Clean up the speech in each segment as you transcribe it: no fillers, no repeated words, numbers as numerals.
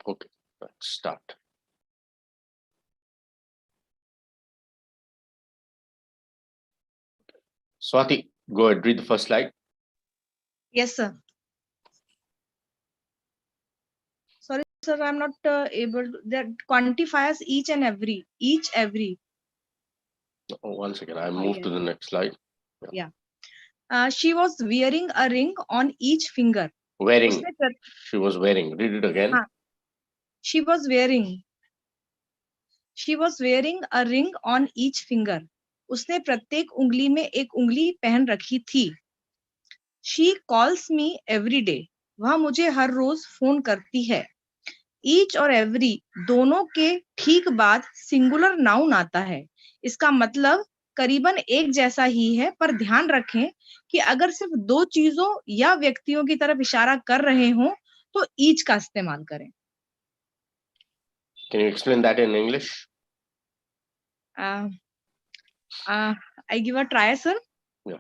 Okay, let's start. Swati, go ahead, read the first slide. Yes, sir. Sorry, sir, I'm not able to. That quantifiers each and every. Oh, one second, I move to the next slide. Yeah. She was wearing a ring on each finger. Wearing. उसने प्रत- She was wearing. Read it again. हाँ. She was wearing a ring on each finger. उसने प्रत्येक उंगली में एक उंगली पहन रखी थी. She calls me every day. वह मुझे हर रोज फोन करती है. Each और every दोनों के ठीक बाद सिंगुलर नाउन आता है. इसका मतलब करीबन एक जैसा ही है, पर ध्यान रखें कि अगर सिर्फ दो चीजों या व्यक्तियों की तरफ इशारा कर रहे हों तो each का इस्तेमाल करें. Can you explain that in English? I give a try, sir. Yeah.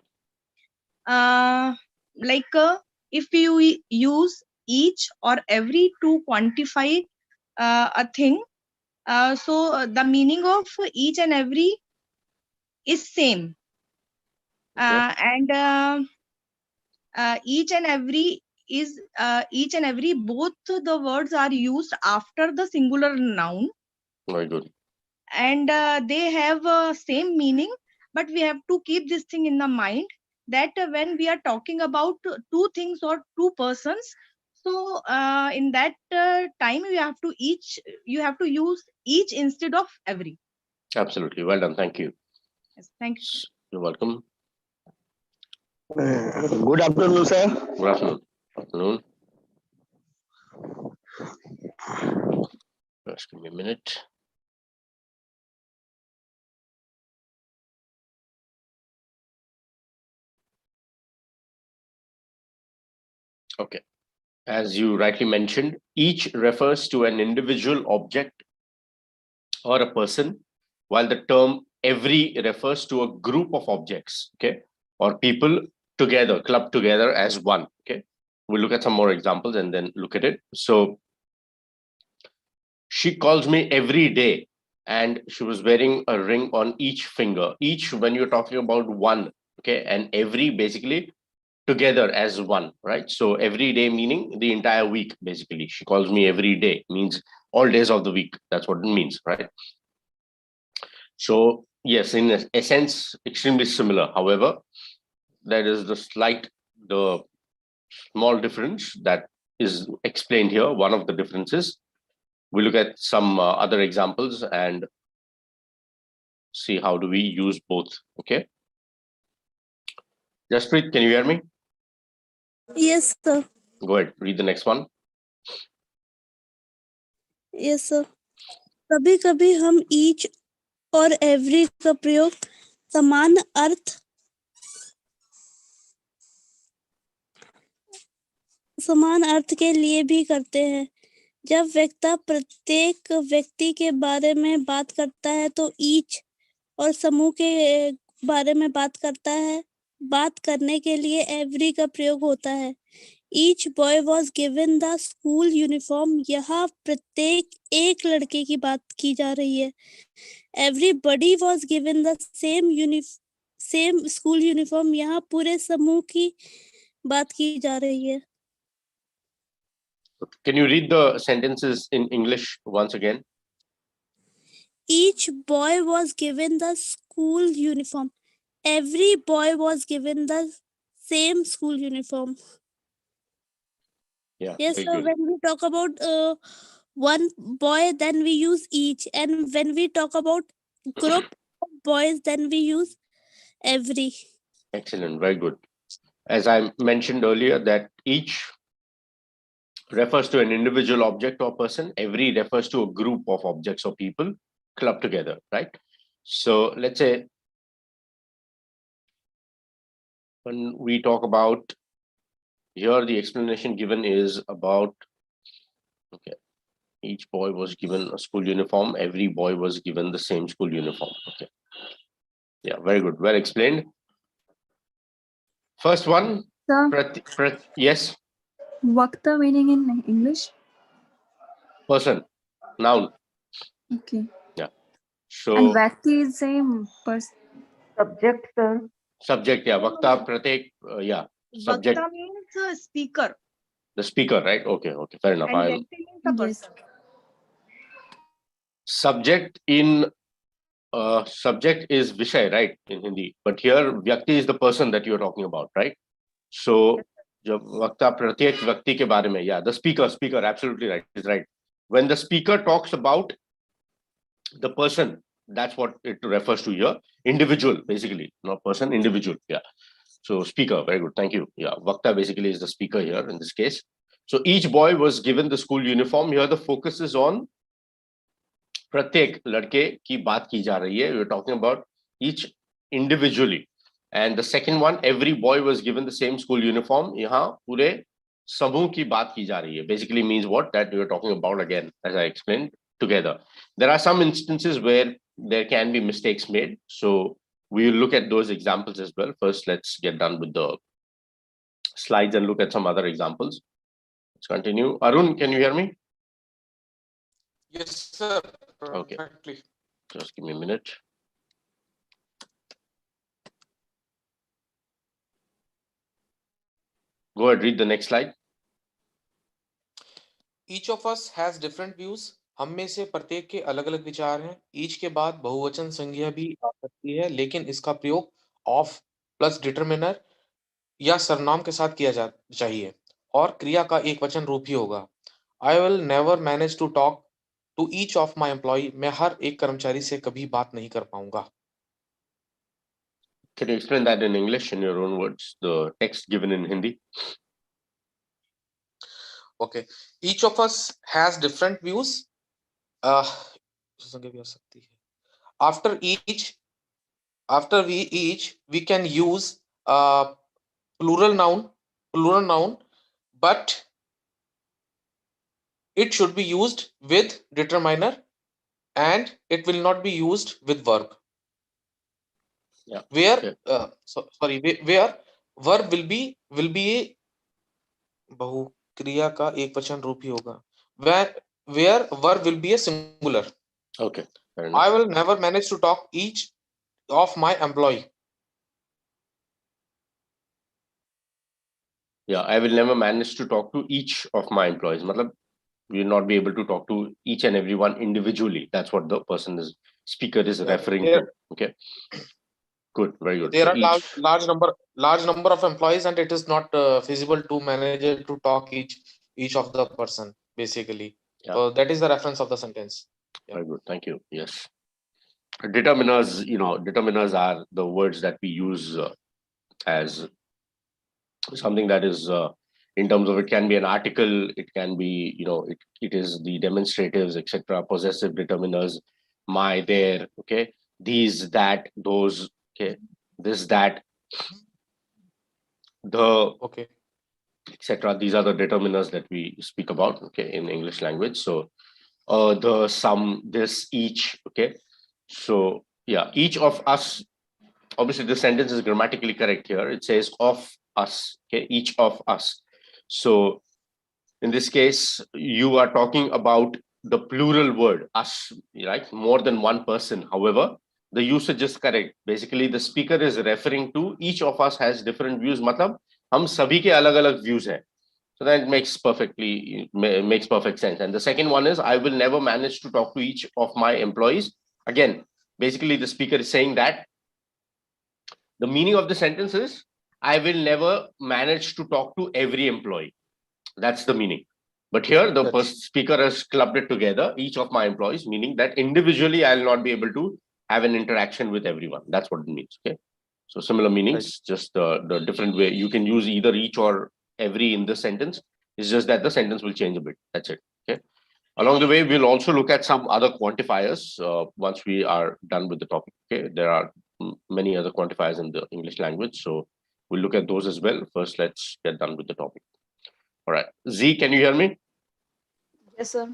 If you use each or every to quantify a thing, so the meaning of each and every is same. Okay. And each and every both the words are used after the singular noun. Very good. And they have same meaning, but we have to keep this thing in the mind that when we are talking about two things or two persons, so in that time you have to use each instead of every. Absolutely, well done. Thank you. Yes, thank you. You're welcome. Good afternoon, sir. Good afternoon. Afternoon. Just give me a minute. Okay. As you rightly mentioned, each refers to an individual object or a person, while the term every refers to a group of objects, okay, or people together, clubbed together as one. Okay. We'll look at some more examples and then look at it. So she calls me every day, and she was wearing a ring on each finger. Each, when you're talking about one, okay, and every basically together as one, right? So every day meaning the entire week, basically. She calls me every day, means all days of the week. That's what it means, right? So yes, in a sense, extremely similar. However, there is the small difference that is explained here. One of the differences. We look at some other examples and see how do we use both. Okay. Jaspreet, can you hear me? Yes, sir. Go ahead. Read the next one. Yes, sir. कभी कभी हम each और every का प्रयोग समान अर्थ के लिए भी करते हैं. जब व्यक्ति प्रत्येक व्यक्ति के बारे में बात करता है तो each और समूह के बारे में बात करता है. बात करने के लिए every का प्रयोग होता है. Each boy was given the school uniform. यहाँ प्रत्येक एक लड़के की बात की जा रही है. Everybody was given the same school uniform. यहाँ पूरे समूह की बात की जा रही है. Can you read the sentences in English once again? Each boy was given the school uniform. Every boy was given the same school uniform. Yeah. Yes, sir. When we talk about one boy, then we use each, and when we talk about group of boys, then we use every. Excellent. Very good. As I mentioned earlier, that each refers to an individual object or person. Every refers to a group of objects or people clubbed together, right? So let's say when we talk about here, the explanation given is about, okay, each boy was given a school uniform. Every boy was given the same school uniform. Okay. Yeah, very good. Well explained. First one. Sir, yes. Vakta meaning in English? person, noun. Okay. So And Vyakti is same person. Subject, sir. subject, yeah, vakta, pratek, yeah, subject, Vakta means a speaker the speaker, right? Okay, fair enough. and I'll Vyakti means a Yes. person. subject in subject is Vishay, right, in Hindi, but here Vyakti is the person that you're talking about, right? So जब वक्ता प्रत्येक व्यक्ति के बारे में, yeah, the speaker, absolutely right, is right. When the speaker talks about the person, that's what it refers to here. Individual, basically, not person, individual. Yeah. So speaker, very good, thank you. Yeah, vakta basically is the speaker here in this case. So each boy was given the school uniform. Here the focus is on प्रत्येक लड़के की बात की जा रही है. We're talking about each individually. And the second one, every boy was given the same school uniform. यहाँ पूरे समूह की बात की जा रही है. Basically means what? That we are talking about again, as I explained, together. There are some instances where there can be mistakes made. So we will look at those examples as well. First, let's get done with the slides and look at some other examples. Let's continue. Arun, can you hear me? Yes, sir. Okay. Perfectly. Just give me a minute. Go ahead, read the next slide. Each of us has different views. हम में से प्रत्येक के अलग अलग विचार हैं. Each के बाद बहुवचन संज्ञा भी आ सकती है, लेकिन इसका प्रयोग ऑफ प्लस डिटरमिनर या सर्वनाम के साथ किया चाहिए और क्रिया का एक वचन रूप ही होगा. I will never manage to talk to each of my employee. मैं हर एक कर्मचारी से कभी बात नहीं कर पाऊंगा. Can you explain that in English in your own words? The text given in Hindi. Okay. Each of us has different views. संज्ञा भी आ सकती है. After we can use plural noun, but it should be used with determiner and it will not be used with verb. Yeah. Where Okay. where verb will be बहुक्रिया का एक वचन रूप ही होगा. Where verb will be a singular. Okay. Fair enough. I will never manage to talk each of my employee. Yeah, I will never manage to talk to each of my employees. Matlab, we will not be able to talk to each and everyone individually. That's what the speaker is referring to. Okay. Good. Very good. There So are each- large number of employees, and it is not feasible to manager to talk each of the person basically. Yeah. So that is the reference of the sentence. Yeah. Very good. Thank you. Yes. Determiners, determiners are the words that we use as something that is in terms of, it can be an article, it can be, it is the demonstratives, etc., possessive determiners, my, their, okay, these, that, those, okay, this, that, the, Okay. etc. These are the determiners that we speak about, okay, in English language. So the, some, this, each, okay. So yeah, each of us, obviously the sentence is grammatically correct here. It says of us, okay, each of us. So in this case, you are talking about the plural word, us, right? More than one person. However, the usage is correct. Basically, the speaker is referring to each of us has different views. मतलब हम सभी के अलग-अलग views हैं. So that makes perfect sense. And the second one is, I will never manage to talk to each of my employees. Again, basically the speaker is saying that the meaning of the sentence is, I will never manage to talk to every employee. That's the meaning. But here the speaker has clubbed it together, each of my employees, meaning that individually I'll not be able to have an interaction with everyone. That's what it means. Okay. So similar meanings, Right. just the different way. You can use either each or every in this sentence. It's just that the sentence will change a bit. That's it. Okay. Along the way, we'll also look at some other quantifiers once we are done with the topic. Okay. There are many other quantifiers in the English language. So we'll look at those as well. First, let's get done with the topic. All right. Z, can you hear me? Yes, sir.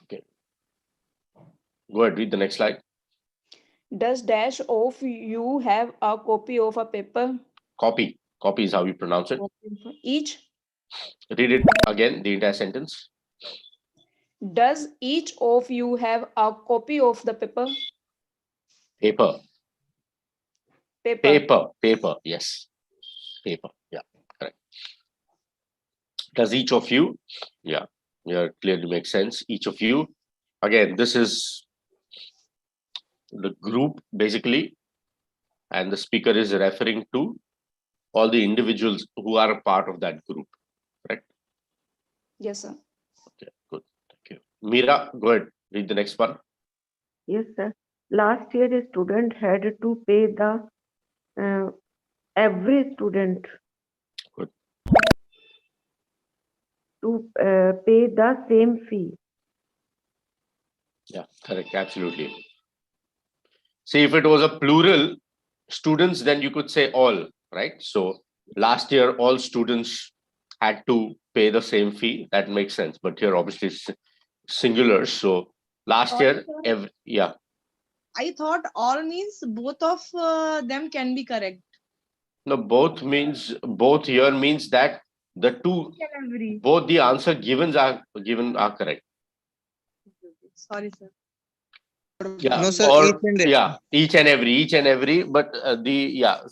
Okay. Go ahead, read the next slide. Does dash of you have a copy of a paper? Copy. Copy is how you pronounce it. Each. Read it again, the entire sentence. Does each of you have a copy of the paper? Paper. Paper. Yes. Paper. Yeah. Correct. Does each of you? Yeah. Yeah. Clearly makes sense. Each of you. Again, this is the group basically, and the speaker is referring to all the individuals who are a part of that group. Correct. Yes, sir. Okay. Good. Thank you. Meera, go ahead. Read the next one. Yes, sir. Last year, a student had to pay the every student Good. to pay the same fee. Yeah. Correct. Absolutely. See, if it was a plural students, then you could say all, right? So last year, all students had to pay the same fee. That makes sense. But here, obviously, it's singular. So last Sorry, year, sir. yeah. I thought all means both of them can be correct. No, both here means that the two, Each and every. both the answer given are correct. Sorry, sir. Yeah. No, sir, Or each and every. yeah, each and every. But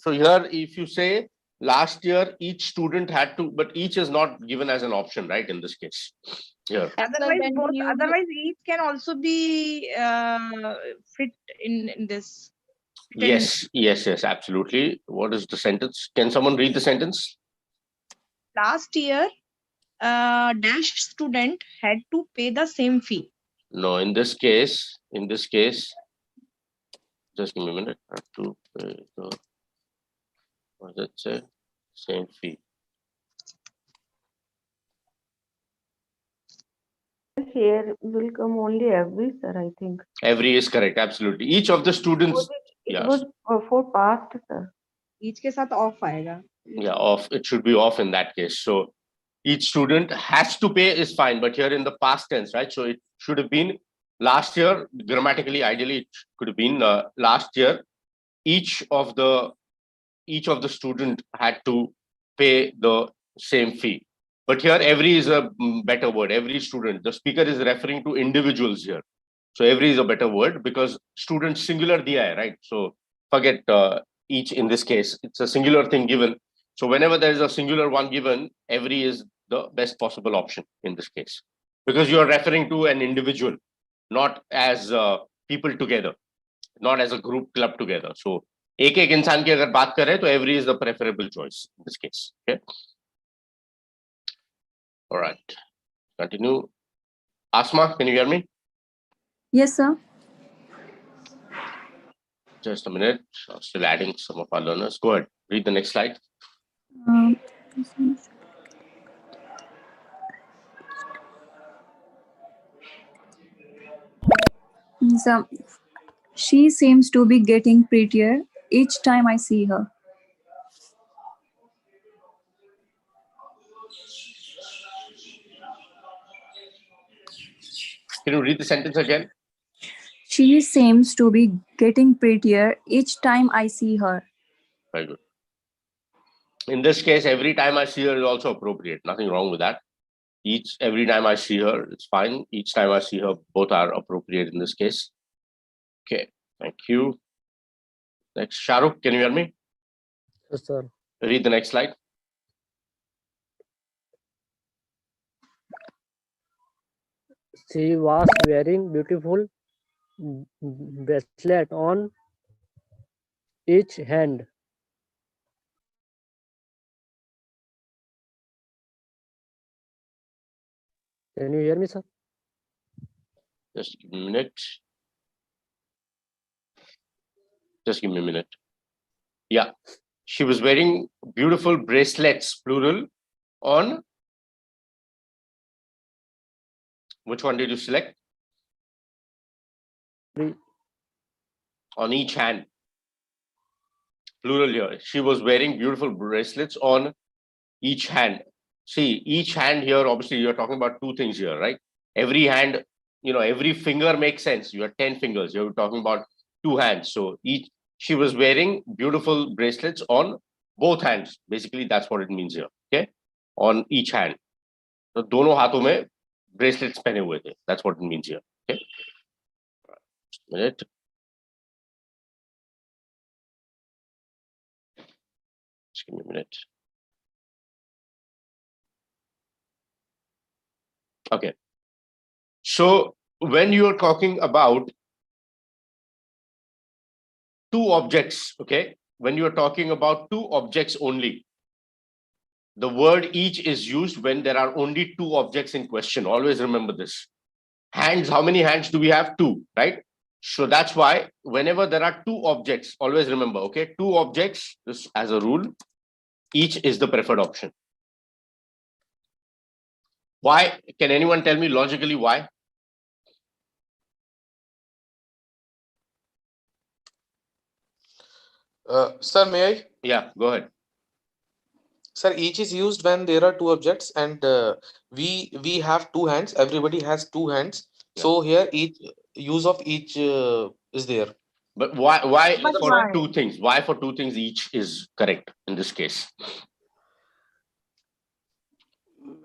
So here, if you say last year, each student had to, but each is not given as an option, right? In this case, here. Otherwise, then both. you- Otherwise, each can also be fit in this. Yes, absolutely. What is the sentence? Can someone read the sentence? Last year, dash student had to pay the same fee. No, in this case, just give me a minute. Have to pay the, what does it say? Same fee. Here will come only every, sir, I think. Every is correct. Absolutely. Each of the students. It Yes. was for past, sir. Each के साथ off आएगा. Yeah, off. It should be off in that case. So each student has to pay is fine, but here in the past tense, right? So it should have been last year. Grammatically, ideally, it could have been last year. Each of the student had to pay the same fee. But here, every is a better word. Every student. The speaker is referring to individuals here. So every is a better word because student singular diya hai, right? So forget each in this case. It's a singular thing given. So whenever there is a singular one given, every is the best possible option in this case. Because you are referring to an individual, not as people together, not as a group club together. So एक इंसान की अगर बात करें तो every is the preferable choice in this case. Okay. All right. Continue. Asma, can you hear me? Yes, sir. Just a minute. I'm still adding some of our learners. Go ahead. Read the next slide. So, she seems to be getting prettier each time I see her. Can you read the sentence again? She seems to be getting prettier each time I see her. Very good. In this case, every time I see her is also appropriate. Nothing wrong with that. Every time I see her, it's fine. Each time I see her, both are appropriate in this case. Okay, thank you. Next, Shahrukh, can you hear me? Yes, sir. Read the next slide. She was wearing beautiful bracelet on each hand. Can you hear me, sir? Just give me a minute. Just give me a minute. Yeah, she was wearing beautiful bracelets, plural, on. Which one did you select? Three. On each hand. Plural here. She was wearing beautiful bracelets on each hand. See, each hand here, obviously, you're talking about two things here, right? Every hand, every finger makes sense. You have 10 fingers. You're talking about two hands. So she was wearing beautiful bracelets on both hands. Basically, that's what it means here. Okay. On each hand. So, दोनों हाथों में bracelets पहने हुए थे. That's what it means here. Okay. Just a minute. Just give me a minute. Okay. So when you are talking about two objects, okay, when you are talking about two objects only, the word each is used when there are only two objects in question. Always remember this. Hands, how many hands do we have? Two, right? So that's why whenever there are two objects, always remember, okay, two objects, this as a rule, each is the preferred option. Why? Can anyone tell me logically why? Sir, may I? Yeah, go ahead. Sir, each is used when there are two objects and we have two hands. Everybody has two hands. Yeah. So here each use of each is there. But why But for why? two things? Why for two things each is correct in this case?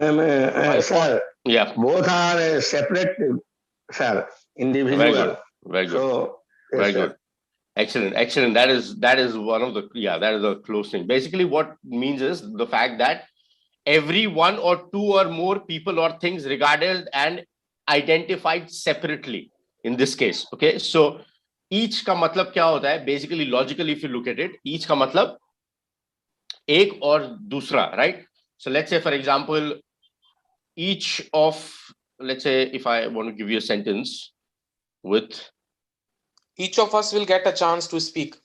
Sir, Yeah, both are separate, sir, individual. very good. Very good. So, yes, Very sir. good. Excellent. Excellent. That is one of the, yeah, that is a close thing. Basically, what means is the fact that every one or two or more people or things regarded and identified separately in this case. Okay. So each का मतलब क्या होता है? Basically, logically, if you look at it, each का मतलब एक और दूसरा, right? So let's say, for example, each of, let's say, if I want to give you a sentence with, Each of us will get a chance to speak.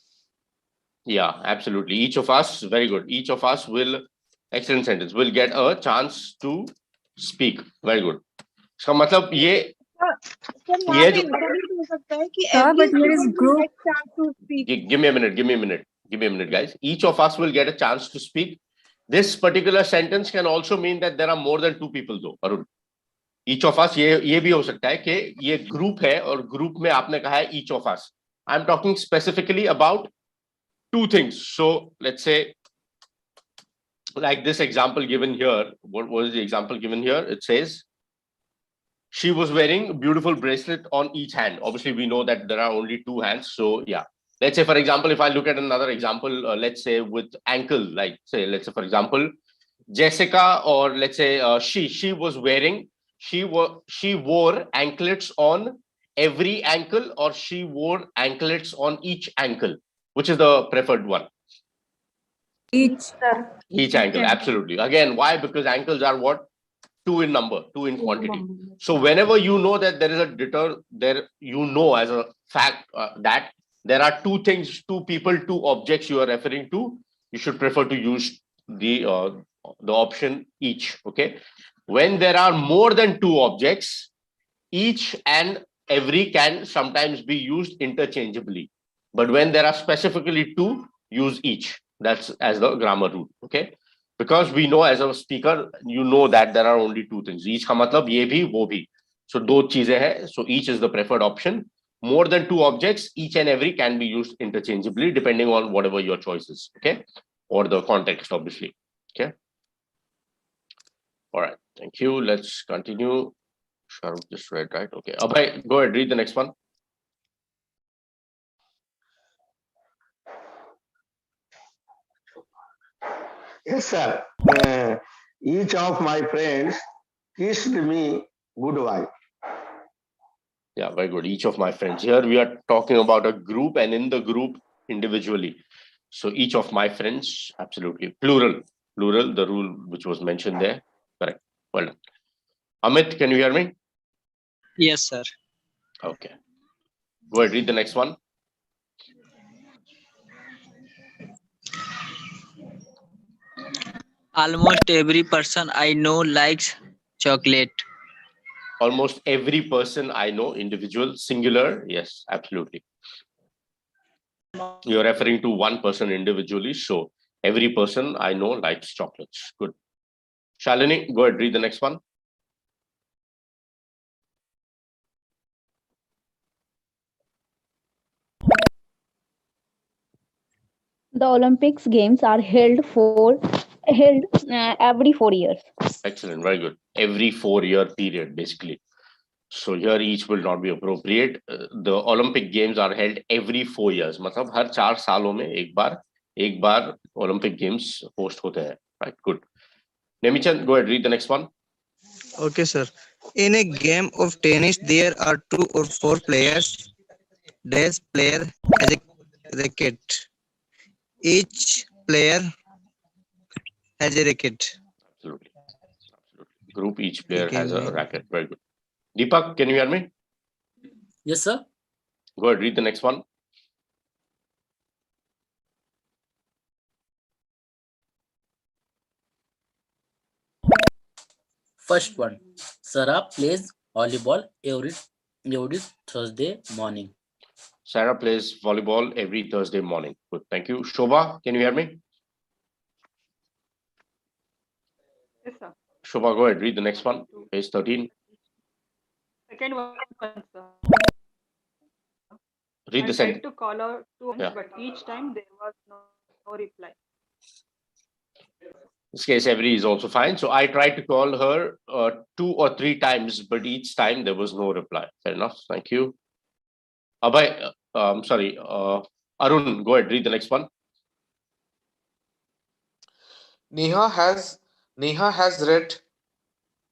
yeah, absolutely. Each of us, very good. Each of us will, excellent sentence, will get a chance to speak. Very good. इसका मतलब ये sir यहाँ ये पे जो, ऐसा भी हो सकता है कि Sir, every but here is student will group. get chance to speak. give me a minute, give me a minute, give me a minute, guys. Each of us will get a chance to speak. This particular sentence can also mean that there are more than two people though, Arun. Each of us, ये भी हो सकता है कि ये group है और group में आपने कहा है each of us. I'm talking specifically about two things. So let's say, like this example given here, what was the example given here? It says, she was wearing a beautiful bracelet on each hand. Obviously, we know that there are only two hands. So yeah, let's say, for example, if I look at another example, let's say with ankle, like say, let's say, for example, Jessica, or let's say she was wearing, she wore anklets on every ankle, or she wore anklets on each ankle. Which is the preferred one? Each. Each ankle, absolutely. Again, why? Because ankles are what? Two in number, two in quantity. So whenever you know that there is a there, you know as a fact that there are two things, two people, two objects you are referring to, you should prefer to use the option each. Okay. When there are more than two objects, each and every can sometimes be used interchangeably. But when there are specifically two, use each. That's as the grammar rule. Okay. Because we know as a speaker, you know that there are only two things. Each का मतलब ये भी वो भी. So दो चीजें हैं. So each is the preferred option. More than two objects, each and every can be used interchangeably depending on whatever your choice is. Okay, or the context, obviously. Okay. All right. Thank you. Let's continue. Shahrukh just read, right? Okay. Abhay, go ahead. Read the next one. Yes, sir. Each of my friends kissed me goodbye. Yeah, very good. Each of my friends. Here we are talking about a group, and in the group individually. So each of my friends, absolutely. Plural, the rule which was mentioned there. Correct. Well done. Amit, can you hear me? Yes, sir. Okay. Go ahead, read the next one. Almost every person I know likes chocolate. Almost every person I know, individual, singular. Yes, absolutely. You're referring to one person individually. So every person I know likes chocolates. Good. Shalini, go ahead, read the next one. The Olympics Games are held for held every 4 years. Excellent, very good. Every 4-year period, basically. So here each will not be appropriate. The Olympic Games are held every 4 years. मतलब हर 4 सालों में एक बार Olympic Games host होते हैं. Right, good. Nemichand, go ahead, read the next one. Okay, sir. In a game of tennis, there are 2 or 4 players. This player has a racket. Each player has a racket. Absolutely. Group, each player has a racket. Very good. Deepak, can you hear me? Yes, sir. Go ahead, read the next one. First one. Sarah plays volleyball every Thursday morning. Sarah plays volleyball every Thursday morning. Good, thank you. Shobha, can you hear me? Yes, sir. Shobha, go ahead, read the next one. Page 13. Second one, sir. Read the I tried sentence. to call her 2 times, Yeah. but each time there was no reply. In this case, every is also fine. So I tried to call her 2 or 3 times, but each time there was no reply. Fair enough. Thank you. Abhay, sorry, Arun, go ahead, read the next one. Neha has read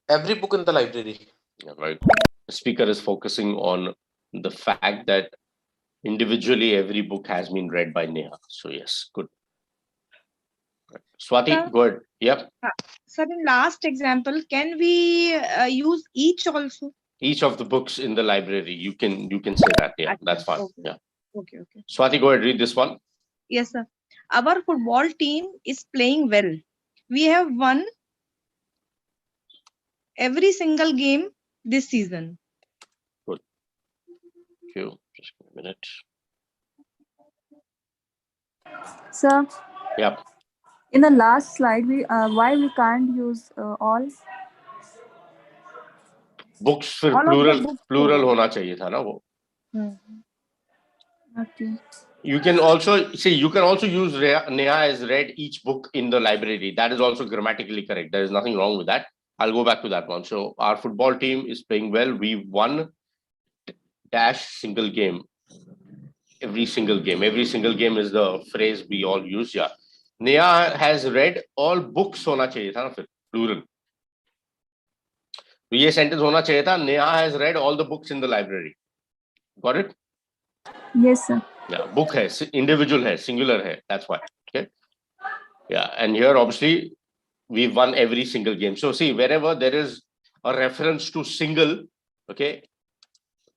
every book in the library. Yeah, right. The speaker is focusing on the fact that individually every book has been read by Neha. So yes, good. Right. Swati, Sir? go ahead. Yep. Sir, in last example, can we use each also? Each of the books in the library, you can say that. Yeah, that's fine. Okay. Yeah. Okay. Swati, go ahead, read this one. Yes, sir. Our football team is playing well. We have won every single game this season. Good. Thank you. Just a minute. Sir, Yep. in the last slide, why we can't use all? Books फिर All of the plural books plural को- होना चाहिए था ना वो. Okay. You can also use Neha has read each book in the library. That is also grammatically correct. There is nothing wrong with that. I'll go back to that one. So our football team is playing well. We won dash single game. Every single game. Every single game is the phrase we all use. Yeah. Neha has read all books होना चाहिए था ना फिर plural. तो ये sentence होना चाहिए था. Neha has read all the books in the library. Got it? Yes, sir. Yeah, book hai, individual hai, singular hai. That's why. Okay. Yeah, and here obviously we've won every single game. So see, wherever there is a reference to single, okay,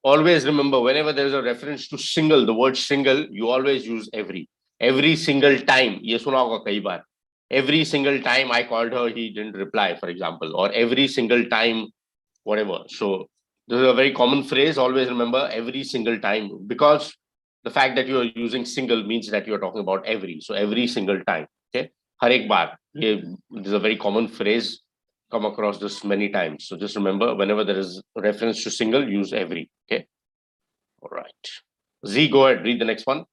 always remember whenever there is a reference to single, the word single, you always use every. Every single time. Ye suna hoga kai baar. Every single time I called her, he didn't reply, for example, or every single time, whatever. So this is a very common phrase. Always remember every single time, because the fact that you are using single means that you are talking about every. So every single time. Okay. Har ek baar. This is a very common phrase. Come across this many times. So just remember, whenever there is a reference to single, use every. Okay. All right. Z, go ahead. Read the next one.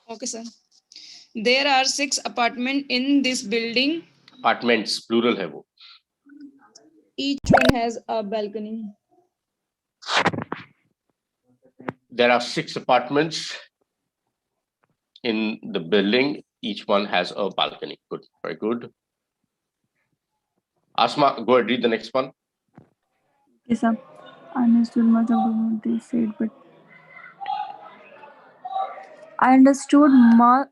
Okay, sir. There are 6 apartments in this building. Apartments, plural hai wo. Each one has a balcony. There are 6 apartments in the building. Each one has a balcony. Good. Very good. Asma, go ahead. Read the next one. Yes, sir. I understood much of what they said, but I understood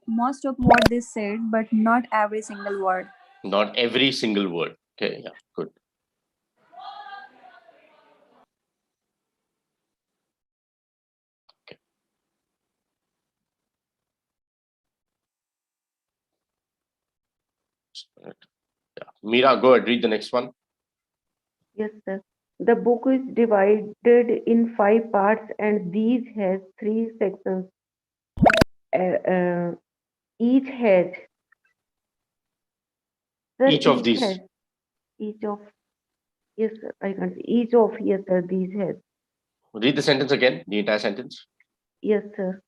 most of what they said, but not every single word. Not every single word. Okay. Yeah. Good. Okay. Yeah. Meera, go ahead. Read the next one. Yes, sir. The book is divided in 5 parts, and these has 3 sections. Each has. Sir, Each of these. has. Each of. Yes, sir. I can see. Each of. Yes, sir. These has. Read the sentence again. The entire sentence. Yes, sir.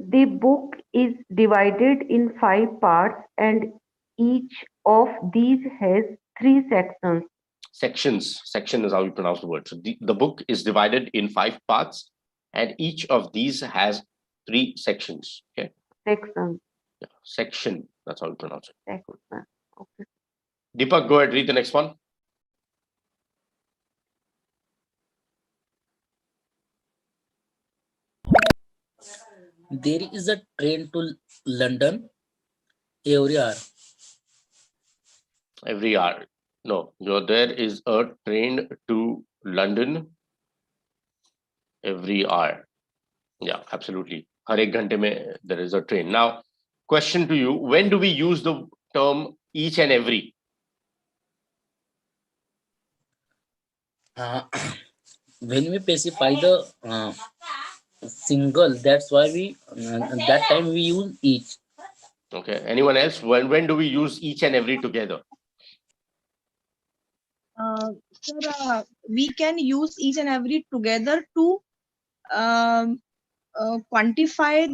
The book is divided in 5 parts, and each of these has 3 sections. Sections. Section is how you pronounce the word. So the book is divided in 5 parts, and each of these has 3 sections. Okay. Sections. Yeah. Section. That's how you pronounce it. Section. Okay. Deepak, go ahead. Read the next one. There is a train to London every hour. Every hour. No, there is a train to London every hour. Yeah, absolutely. हर एक घंटे में there is a train. Now, question to you: when do we use the term each and every? When we specify the single, that's why we that time we use each. Okay. Anyone else? When do we use each and every together? Sir, we can use each and every together to quantify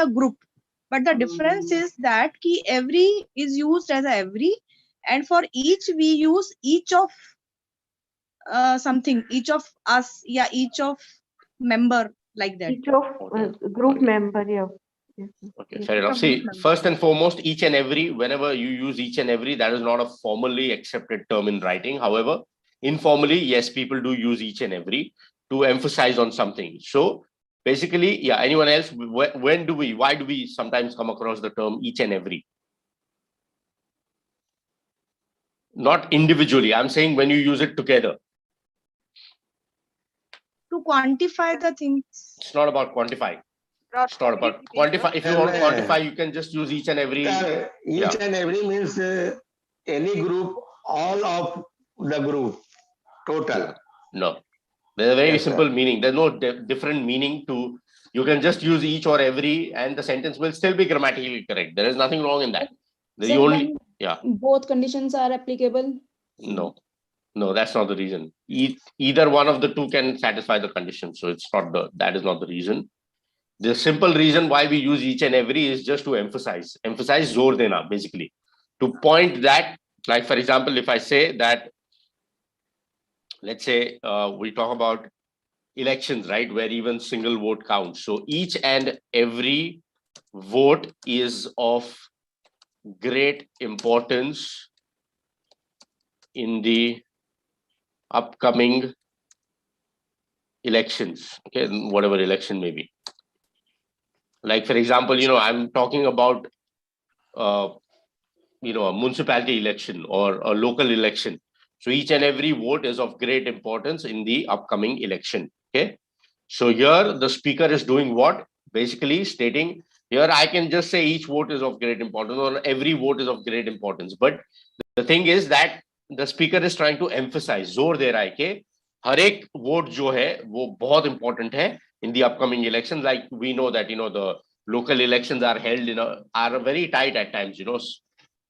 a group, but the difference is that ki every is used as a every, and for each we use each of something, each of us, yeah, each of member, like that. Each of group member, yeah. Yes, Okay, yes. fair enough. See, first and foremost, each and every, whenever you use each and every, that is not a formally accepted term in writing. However, informally, yes, people do use each and every to emphasize on something. So basically, yeah, anyone else, why do we sometimes come across the term each and every? Not individually. I'm saying when you use it together. To quantify the things. It's not about quantifying. It's not about quantify. If you want to quantify, you can just use each and every. Each and every means any group, all of the group, total. No, there's a very Yes, simple sir. meaning. There's no different meaning to. You can just use each or every, and the sentence will still be grammatically correct. There is nothing wrong in that. The Sir, only when yeah. both conditions are applicable. No, that's not the reason. Either one of the two can satisfy the condition. So it's not that is not the reason. The simple reason why we use each and every is just to emphasize zor dena, basically, to point that, like for example, if I say that, let's say we talk about elections, right, where even single vote counts. So each and every vote is of great importance in the upcoming elections, okay, whatever election may be. Like for example, I'm talking about a municipality election or a local election. So each and every vote is of great importance in the upcoming election. Okay. So here the speaker is doing what? Basically stating, here I can just say each vote is of great importance or every vote is of great importance. But the thing is that the speaker is trying to emphasize, जोर दे रहा है कि हर एक vote जो है वो बहुत important है in the upcoming elections. Like we know that the local elections are held are very tight at times,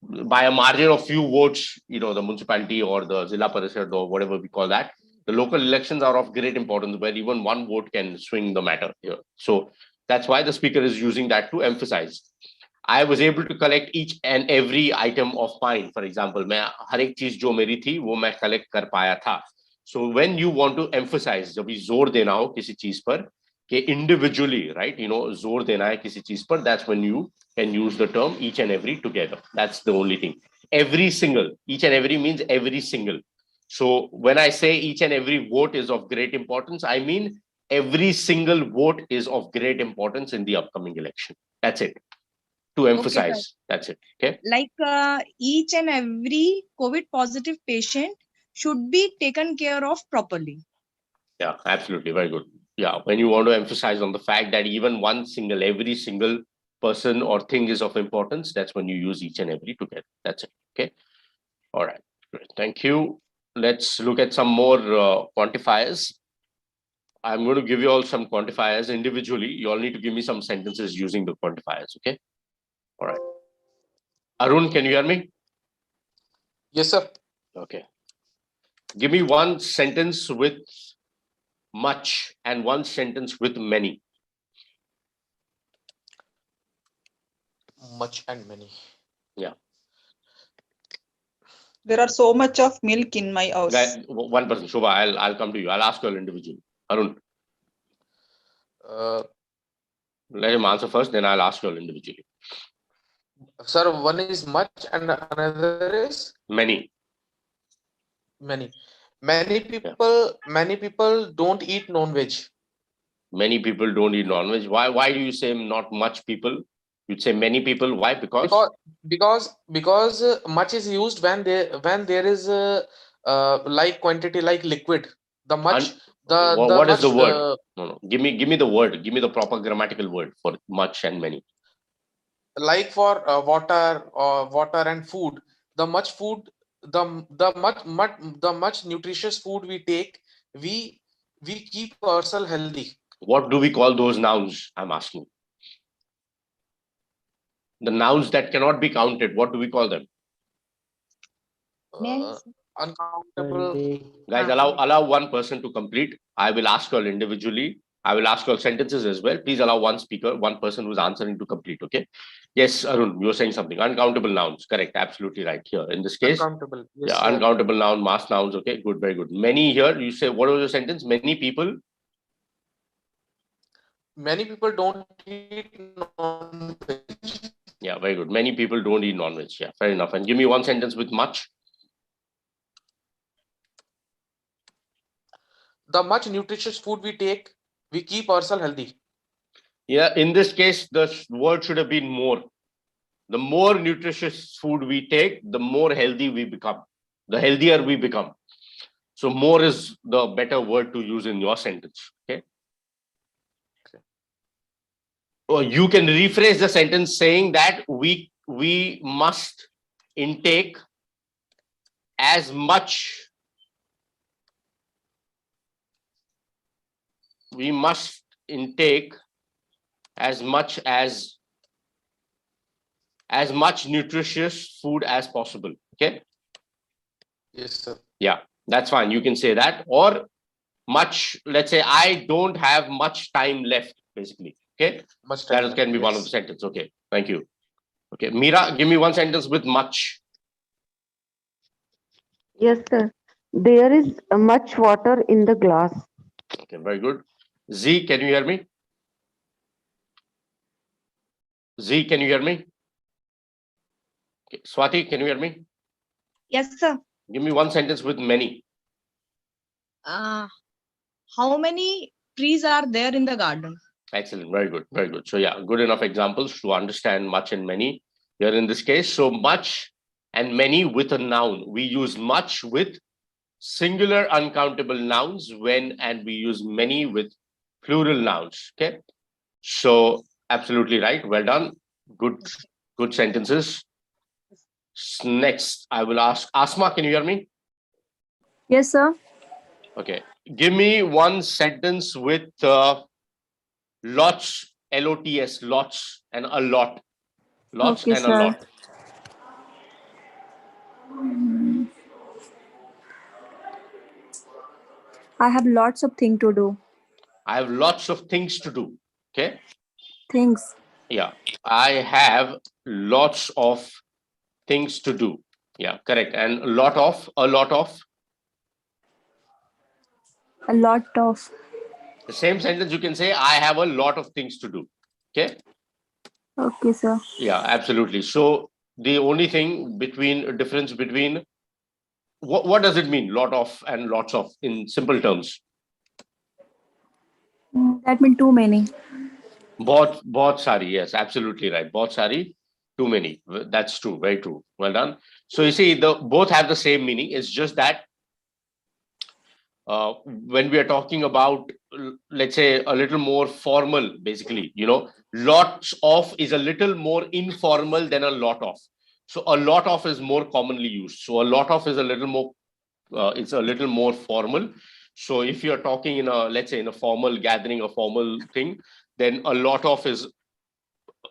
by a margin of few votes, the municipality or the Zilla Parishad or whatever we call that. The local elections are of great importance where even one vote can swing the matter here. So that's why the speaker is using that to emphasize. I was able to collect each and every item of mine. For example, मैं हर एक चीज जो मेरी थी वो मैं collect कर पाया था. So when you want to emphasize, जब भी जोर देना हो किसी चीज पर, कि individually, right, जोर देना है किसी चीज पर, that's when you can use the term each and every together. That's the only thing. Every single, each and every means every single. So when I say each and every vote is of great importance, I mean every single vote is of great importance in the upcoming election. That's it. To emphasize. Okay, that's it. Okay. Like each and every COVID positive patient should be taken care of properly. Yeah, absolutely. Very good. Yeah. When you want to emphasize on the fact that even every single person or thing is of importance, that's when you use each and every together. That's it. Okay. All right. Great. Thank you. Let's look at some more quantifiers. I'm going to give you all some quantifiers individually. You all need to give me some sentences using the quantifiers. Okay. All right. Arun, can you hear me? Yes, sir. Okay. Give me one sentence with much, and one sentence with many. Much and many. Yeah. There are so much of milk in my house. One person, Shobha, I'll come to you. I'll ask you all individually. Arun. Let him answer first, then I'll ask you all individually. Sir, one is much and another is many. Many. Many people don't eat non-veg. Many people don't eat non-veg. Why do you say not much people? You'd say many people. Why? Because much is used when there is like quantity, like liquid. The much. What is the word? No. Give me the word. Give me the proper grammatical word for much and many. Like for water and food. The much food, the much nutritious food we take, we keep ourselves healthy. What do we call those nouns? I'm asking. The nouns that cannot be counted, what do we call them? Uncountable. Guys, allow one person to complete. I will ask you all individually. I will ask you all sentences as well. Please allow one speaker, one person who's answering to complete. Okay. Yes, Arun, you were saying something. Uncountable nouns. Correct. Absolutely right. Here in this case. Uncountable. Yes, yeah, sir. uncountable noun, mass nouns. Okay. Good. Very good. Many here. You say, what was your sentence? Many people. Many people don't eat non-veg. Yeah, very good. Many people don't eat non-veg. Yeah, fair enough. And give me one sentence with much. The much nutritious food we take, we keep ourselves healthy. Yeah, in this case, the word should have been more. The more nutritious food we take, the more healthy we become. The healthier we become. So more is the better word to use in your sentence. Okay. Or you can rephrase the sentence saying that we must intake as much. We must intake as much nutritious food as possible. Okay. Yes, sir. Yeah, that's fine. You can say that. Or much, let's say, I don't have much time left, basically. Okay. That can be one of the sentences. Okay. Thank you. Okay. Mira, give me one sentence with much. Yes, sir. There is much water in the glass. Okay. Very good. Z, can you hear me? Z, can you hear me? Okay. Swati, can you hear me? Yes, sir. Give me one sentence with many. How many trees are there in the garden? Excellent. Very good. Very good. So yeah, good enough examples to understand much and many here in this case. So much and many with a noun. We use much with singular uncountable nouns and we use many with plural nouns. Okay. So absolutely right. Well done. Good sentences. Next, I will ask Asma, can you hear me? Yes, sir. Okay. Give me one sentence with lots, L-O-T-S, lots and a lot. Lots Okay, and sir. a lot. I have lots of things to do. I have lots of things to do. Okay. Things. Yeah. I have lots of things to do. Yeah, correct. And a lot of. A lot of. The same sentence you can say, I have a lot of things to do. Okay. Okay, sir. Yeah, absolutely. So the only thing difference between what does it mean? Lot of and lots of in simple terms. That means too many. Bahut sari. Yes, absolutely right. Bahut sari, too many. That's true. Very true. Well done. So you see, both have the same meaning. It's just that when we are talking about, let's say, a little more formal, basically, lots of is a little more informal than a lot of. So a lot of is more commonly used. So a lot of is a little more, it's a little more formal. So if you're talking let's say in a formal gathering, a formal thing, then a lot of is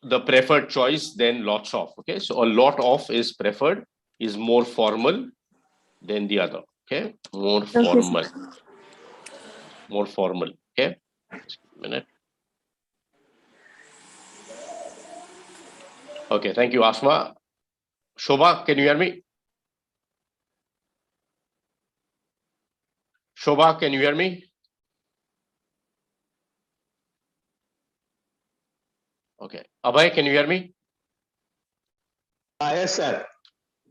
the preferred choice than lots of. Okay. So a lot of is preferred, is more formal than the other. Okay. More formal. more formal. Okay, just a minute. Okay, thank you, Asma. Shobha, can you hear me? Shobha, can you hear me? Okay, Abhay, can you hear me? Yes, sir.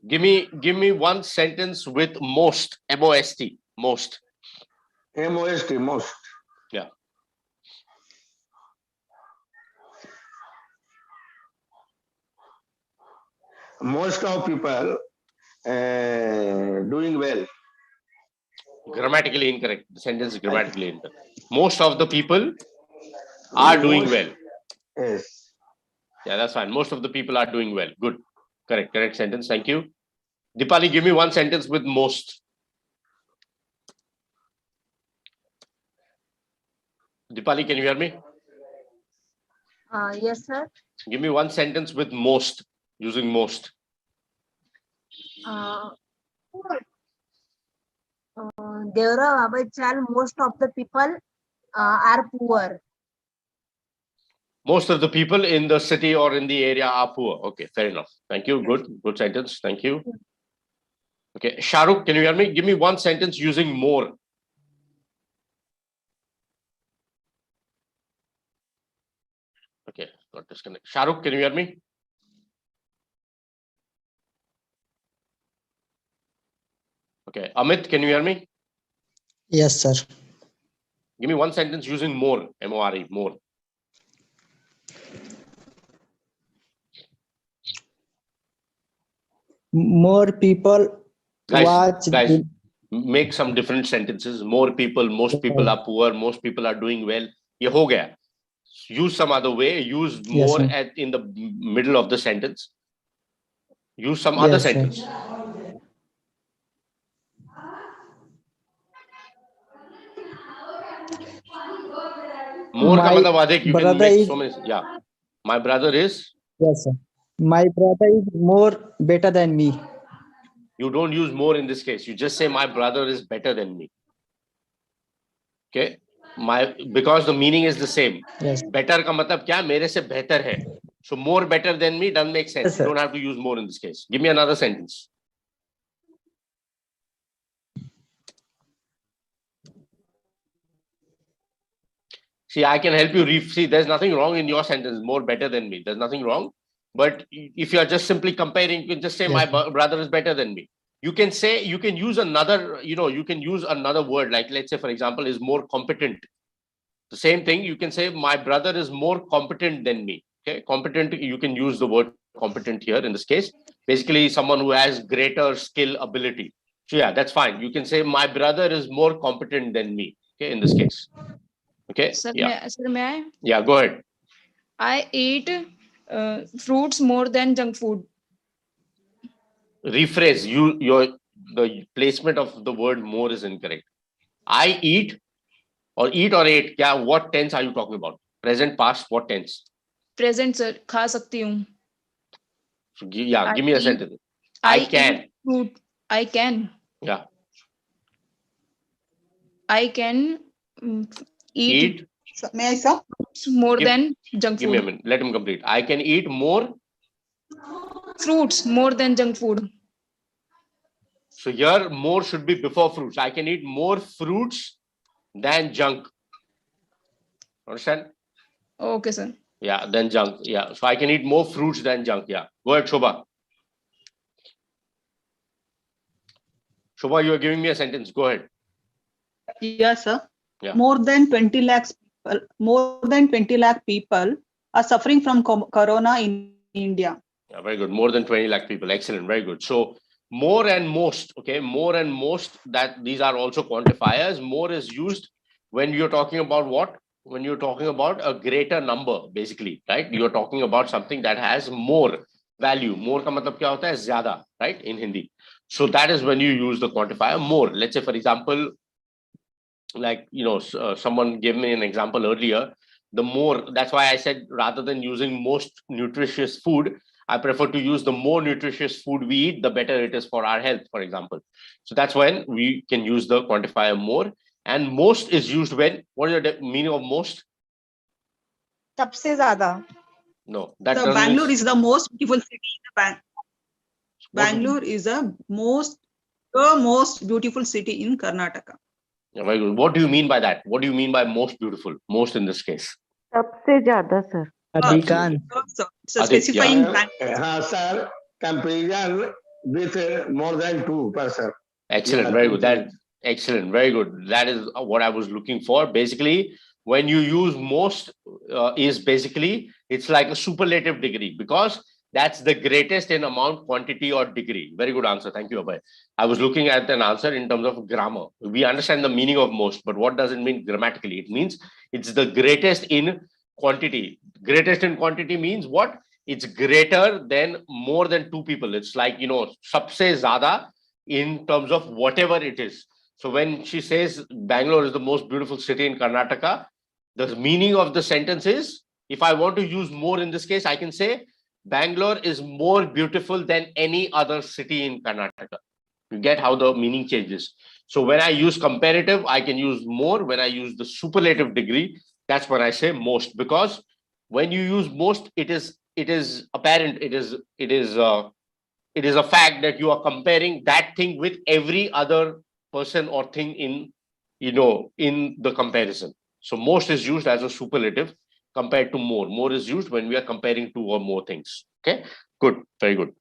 Give me one sentence with most, M-O-S-T, most. M-O-S-T, most. Yeah. Most of people doing well. Grammatically incorrect. The sentence is grammatically incorrect. Most of the people are doing well. Yes. Yeah, that's fine. Most of the people are doing well. Good. Correct sentence. Thank you. Dipali, give me one sentence with most. Dipali, can you hear me? Yes, sir. Give me one sentence with most, using most. Devra Abachal, most of the people are poor. Most of the people in the city or in the area are poor. Okay, fair enough. Thank you. Good sentence. Thank you. Okay, Shahrukh, can you hear me? Give me one sentence using more. Okay, got disconnected. Shahrukh, can you hear me? Okay, Amit, can you hear me? Yes, sir. Give me one sentence using more, M-O-R-E, more. More people watch. Guys, make some different sentences. More people, most people are poor, most people are doing well. Ye ho gaya. Use some other way. Use more sir. in the middle of the sentence. Use some other sentence. More ka matlab adhik. You can make so many. Yeah. My brother is. Yes, sir. My brother is more better than me. You don't use more in this case. You just say my brother is better than me. Okay. Because the meaning is the same. Yes. Better ka matlab kya? Mere se behtar hai. So more better than me doesn't make sense. Yes, you don't have to use more in this case. Give me another sentence. See, I can help you. See, there's nothing wrong in your sentence. More better than me. There's nothing wrong. But if you are just simply comparing, you can just say my brother is better than me. You can say, you can use another, you can use another word. Like, let's say, for example, is more competent. The same thing, you can say my brother is more competent than me. Okay, competent, you can use the word competent here in this case. Basically, someone who has greater skill ability. So yeah, that's fine. You can say my brother is more competent than me. Okay, in this case. Okay. Sir, Yeah. may I? Yeah, go ahead. I eat fruits more than junk food. Rephrase. The placement of the word more is incorrect. I eat or ate. Yeah, what tense are you talking about? Present, past, what tense? Present, sir. खा सकती हूँ. So, yeah, give me a sentence. I can. Eat fruit. I can. Yeah. I can eat. May I, sir? More than junk Give me a food. minute. Let him complete. I can eat more Fruits more than junk food. So here more should be before fruits. I can eat more fruits than junk. Understand? Okay, sir. Yeah, than junk. Yeah. So I can eat more fruits than junk. Yeah. Go ahead, Shobha. Shobha, you are giving me a sentence. Go ahead. Yes, sir. Yeah. More than 20 lakh people are suffering from corona in India. Yeah, very good. More than 20 lakh people. Excellent. Very good. So more and most, okay, more and most, that these are also quantifiers. More is used when you're talking about what? When you're talking about a greater number, basically, right? You're talking about something that has more value. More ka matlab kya hota hai? Zyada, right? In Hindi. So that is when you use the quantifier more. Let's say, for example, like, someone gave me an example earlier. The more, that's why I said rather than using most nutritious food, I prefer to use the more nutritious food we eat, the better it is for our health, for example. So that's when we can use the quantifier more. And most is used when, what is the meaning of most? सबसे ज्यादा. No, that The doesn't Bangalore mean, is the most beautiful city in the Bangalore is the most beautiful city in Karnataka. Yeah, very good. What do you mean by that? What do you mean by most beautiful? Most in this case. सबसे ज्यादा sir. Adikan. So Adit, specifying yeah. Bangalore. Sir, comparison with more than 2%. Excellent, Yeah, very good. thank you. Excellent, very good. That is what I was looking for. Basically, when you use most, is basically it's like a superlative degree, because that's the greatest in amount, quantity, or degree. Very good answer. Thank you, Abhay. I was looking at an answer in terms of grammar. We understand the meaning of most, but what does it mean grammatically? It means it's the greatest in quantity. Greatest in quantity means what? It's greater than more than two people. It's like, sabse zyada in terms of whatever it is. So when she says Bangalore is the most beautiful city in Karnataka, the meaning of the sentence is, if I want to use more in this case, I can say Bangalore is more beautiful than any other city in Karnataka. You get how the meaning changes. So when I use comparative, I can use more. When I use the superlative degree, that's when I say most, because when you use most, it is apparent, it is a fact that you are comparing that thing with every other person or thing in the comparison. So most is used as a superlative compared to more. More is used when we are comparing two or more things. Okay, good, very good.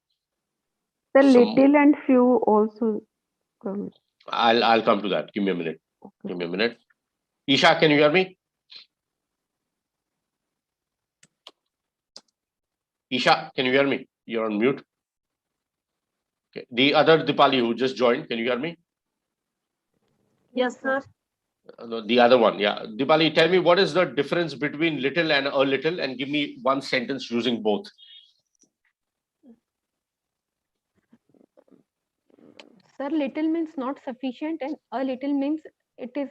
The So little and few also come. I'll come to that. Give me a minute. Give me a minute. Isha, can you hear me? Isha, can you hear me? You're on mute. Okay. The other Dipali who just joined, can you hear me? Yes, sir. The other one, yeah. Dipali, tell me what is the difference between little and a little, and give me one sentence using both. Sir, little means not sufficient, and a little means it is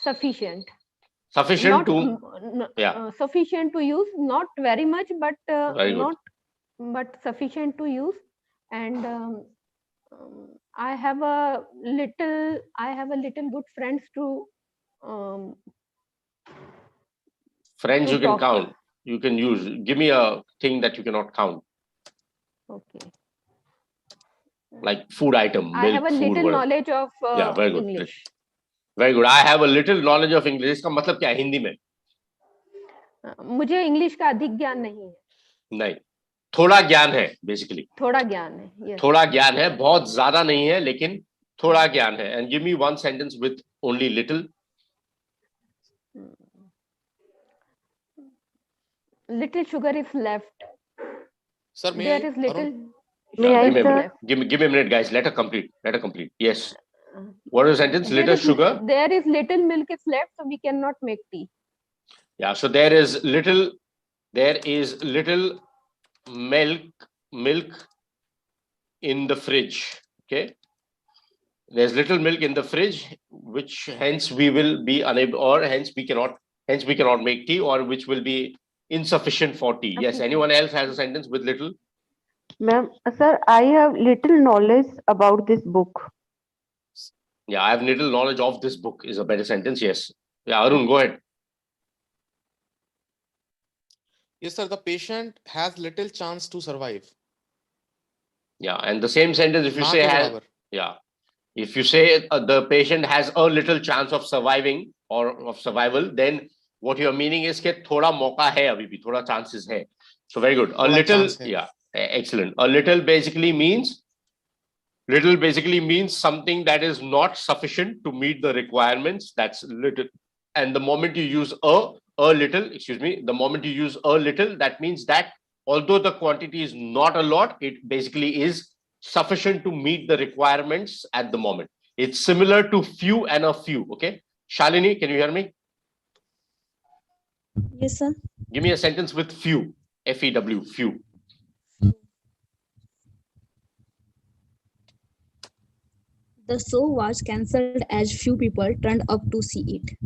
sufficient. Sufficient Sufficient to use, not very much, but Very good. but sufficient to use. And I have a little good friends to Friends to you can talk. count. You can use. Give me a thing that you cannot count, Okay. like food item, I milk, have a food, little whatever. knowledge of Yeah, very good. English. Very good. I have a little knowledge of English. इसका मतलब क्या है हिंदी में? मुझे English का अधिक ज्ञान नहीं है. नहीं, थोड़ा ज्ञान है बेसिकली. थोड़ा ज्ञान है. Yes. थोड़ा ज्ञान है, बहुत ज्यादा नहीं है, लेकिन थोड़ा ज्ञान है. And give me one sentence with only little. Little sugar is left. Sir, may There I? is little. Arun? Yeah, give me a sugar minute. left. Give me a minute, guys. Let her complete. Let her complete. Yes. What is the sentence? There Little is- sugar. There is little milk is left, so we cannot make tea. Yeah. So there is little milk in the fridge. Okay. There's little milk in the fridge, which hence we will be unable, or hence we cannot make tea, or which will be insufficient for tea. Yes. Anyone else has a sentence with little? Ma'am, sir, I have little knowledge about this book. Yeah, I have little knowledge of this book is a better sentence. Yes. Yeah, Arun, go ahead. Yes, sir. The patient has little chance to survive. Yeah, and the same sentence if you ना say के has, बराबर. yeah, if you say the patient has a little chance of surviving or of survival, then what you're meaning is कि थोड़ा मौका है अभी भी, थोड़ा chances है. So very good. A थोड़ा little, chance है. yeah, excellent. A little basically means something that is not sufficient to meet the requirements. That's little. And the moment you use a little, the moment you use a little, that means that although the quantity is not a lot, it basically is sufficient to meet the requirements at the moment. It's similar to few and a few. Okay. Shalini, can you hear me? Yes, sir. Give me a sentence with few. F-E-W, few. The show was cancelled as few people turned up to see it.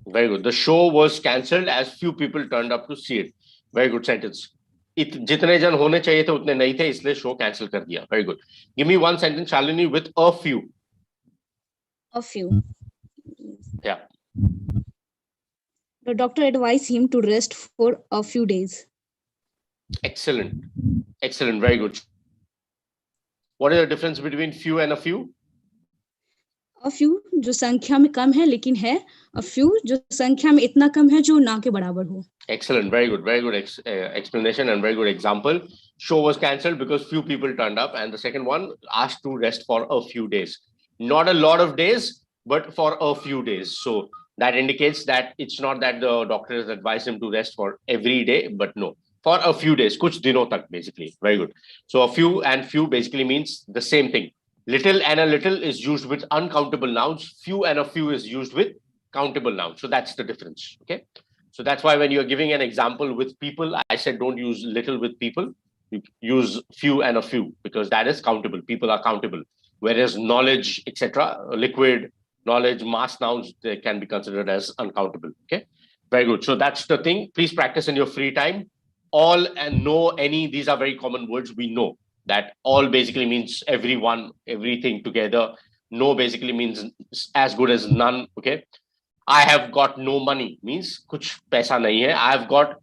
Very good. The show was cancelled as few people turned up to see it. Very good sentence. जितने जन होने चाहिए थे उतने नहीं थे, इसलिए show cancel कर दिया. Very good. Give me one sentence, Shalini, with a few. A few. Yeah. The doctor advised him to rest for a few days. Excellent. Excellent. Very good. What is the difference between few and a few? A few जो संख्या में कम है लेकिन है, a few जो संख्या में इतना कम है जो ना के बराबर हो. Excellent. Very good. Very good explanation and very good example. Show was cancelled because few people turned up, and the second one asked to rest for a few days. Not a lot of days, but for a few days. So that indicates that it's not that the doctor has advised him to rest for every day, but no, for a few days, kuch dinon tak basically. Very good. So a few and few basically means the same thing. Little and a little is used with uncountable nouns. Few and a few is used with countable nouns. So that's the difference. Okay. So that's why when you're giving an example with people, I said don't use little with people. You use few and a few because that is countable. People are countable. Whereas knowledge, etc., liquid, knowledge, mass nouns, they can be considered as uncountable. Okay. Very good. So that's the thing. Please practice in your free time. All and no, any, these are very common words. We know that all basically means everyone, everything together. No basically means as good as none. Okay. I have got no money means kuch paisa nahi hai. I have got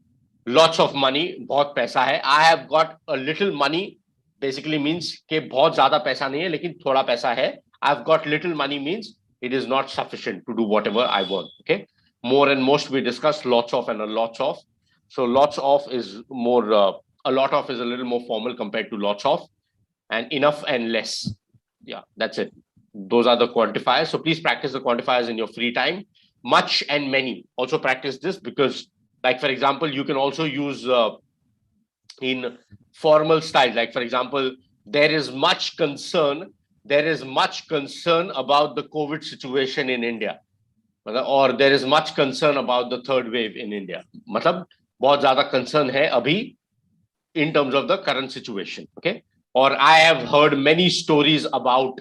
lots of money, bahut paisa hai. I have got a little money basically means ke bahut zyada paisa nahi hai, lekin thoda paisa hai. I've got little money means it is not sufficient to do whatever I want. Okay. More and most we discuss lots of and a lots of. So lots of is more, a lot of is a little more formal compared to lots of, and enough and less. Yeah, that's it. Those are the quantifiers. So please practice the quantifiers in your free time. Much and many. Also practice this because, like for example, you can also use in formal style. Like for example, there is much concern. There is much concern about the COVID situation in India, or there is much concern about the third wave in India. मतलब बहुत ज़्यादा concern है अभी in terms of the current situation. Okay. Or I have heard many stories about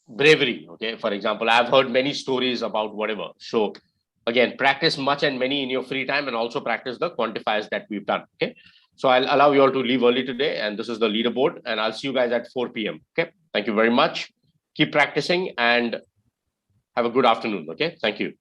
bravery. Okay. For example, I've heard many stories about whatever. So again, practice much and many in your free time and also practice the quantifiers that we've done. Okay. So I'll allow you all to leave early today, and this is the leaderboard, and I'll see you guys at 4 p.m. Okay. Thank you very much. Keep practicing and have a good afternoon. Okay. Thank you.